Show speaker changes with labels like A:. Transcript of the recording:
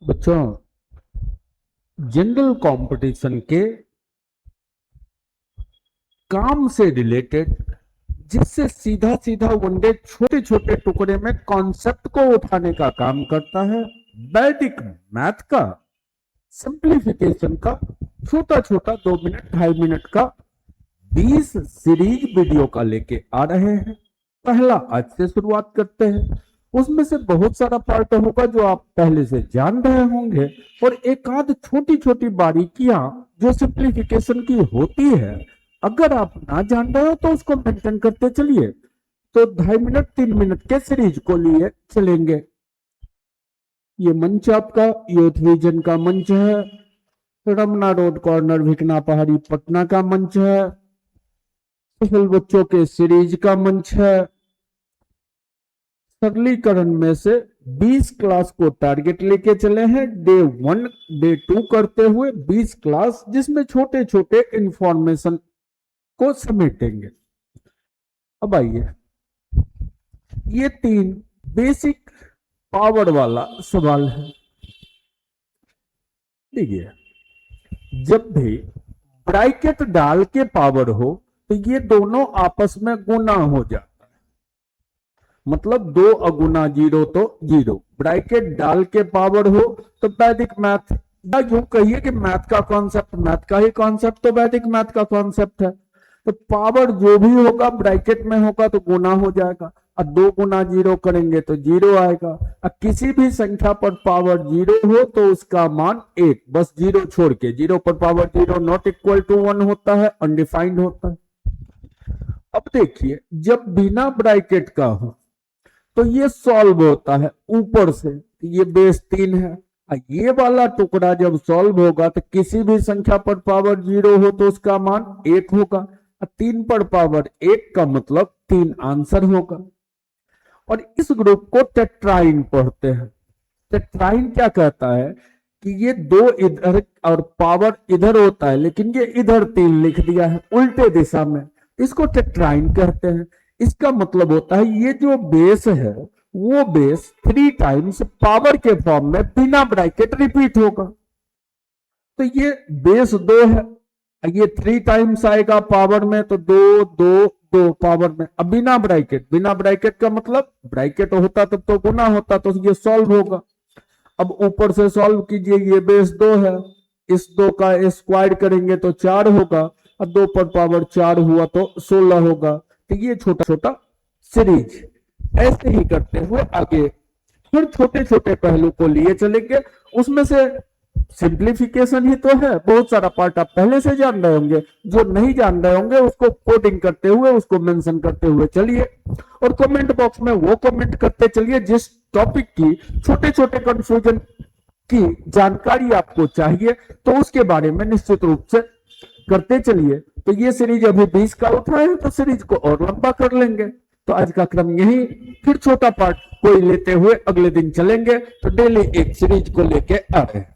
A: बच्चों, general competition के काम से रिलेटेड, जिससे सीधा सीधा वनडे छोटे छोटे टुकड़े में कॉन्सेप्ट को उठाने का काम करता है, वैदिक मैथ का सिंप्लीफिकेशन का छोटा छोटा 2 मिनट 2.5 मिनट का 20 सीरीज वीडियो का लेके आ रहे हैं। पहला आज से शुरुआत करते हैं। उसमें से बहुत सारा पार्ट होगा जो आप पहले से जान रहे होंगे, और एक आध छोटी छोटी बारीकियां जो सिंप्लीफिकेशन की होती है, अगर आप ना जान रहे हो तो उसको मेंशन करते चलिए। तो 2.5 मिनट 3 मिनट के सीरीज को लिए चलेंगे। ये मंच आपका यूथ विजन का मंच है, रमना रोड कॉर्नर भिकना पहाड़ी पटना का मंच है, सफल बच्चों के सीरीज का मंच है। सरलीकरण में से 20 क्लास को टारगेट लेके चले हैं, डे 1 डे 2 करते हुए 20 क्लास, जिसमें छोटे छोटे इंफॉर्मेशन को समेटेंगे। अब आइए, ये 3 बेसिक पावर वाला सवाल है। देखिए, जब भी ब्रैकेट डाल के पावर हो तो ये दोनों आपस में गुना हो जाता है, मतलब 2 अगुना 0 तो 0। ब्रैकेट डाल के पावर हो तो वैदिक मैथ, या यूं कहिए कि मैथ का कॉन्सेप्ट, मैथ का ही कॉन्सेप्ट तो वैदिक मैथ का कॉन्सेप्ट है। तो पावर जो भी होगा ब्रैकेट में होगा तो गुना हो जाएगा, और 2 गुना 0 करेंगे तो 0 आएगा। और किसी भी संख्या पर पावर 0 हो तो उसका मान 1, बस 0 छोड़ के। 0 पर पावर 0 नॉट इक्वल टू 1 होता है, अनडिफाइंड होता है। अब देखिए, जब बिना ब्रैकेट का हो तो ये सॉल्व होता है ऊपर से, ये बेस 3 है। ये वाला टुकड़ा जब सॉल्व होगा तो किसी भी संख्या पर पावर 0 हो तो उसका मान 1 होगा, 3 पर पावर 1 का मतलब 3 आंसर होगा। और इस ग्रुप को टेट्राइन पढ़ते हैं। टेट्राइन क्या कहता है कि ये 2 इधर और पावर इधर होता है, लेकिन ये इधर 3 लिख दिया है उल्टे दिशा में, इसको टेट्राइन कहते हैं। इसका मतलब होता है ये जो बेस है वो बेस 3 टाइम्स पावर के फॉर्म में बिना ब्रैकेट रिपीट होगा। तो ये बेस 2 है, ये 3 टाइम्स आएगा पावर में, तो 2 2 2 पावर में। अब बिना ब्रैकेट, बिना ब्रैकेट का मतलब ब्रैकेट होता तब तो गुना होता, तो ये सॉल्व होगा। अब ऊपर से सॉल्व कीजिए, ये बेस 2 है, इस 2 का स्क्वायर करेंगे तो 4 होगा, और 2 पर पावर 4 हुआ तो 16 होगा। तो ये छोटा छोटा सीरीज ऐसे ही करते हुए आगे फिर छोटे छोटे पहलू को लिए चलेंगे। उसमें से सिंप्लीफिकेशन ही तो है, बहुत सारा पार्ट आप पहले से जान रहे होंगे, जो नहीं जान रहे होंगे उसको कोडिंग करते हुए, उसको मेंशन करते हुए चलिए। और कमेंट बॉक्स में वो कमेंट करते चलिए जिस टॉपिक की छोटे छोटे कंफ्यूजन की जानकारी आपको चाहिए, तो उसके बारे में निश्चित रूप से करते चलिए। तो ये सीरीज अभी 20 का उठा है, तो सीरीज को और लंबा कर लेंगे। तो आज का क्रम यही, फिर छोटा पार्ट कोई लेते हुए अगले दिन चलेंगे। तो डेली एक सीरीज को लेके आ रहे हैं।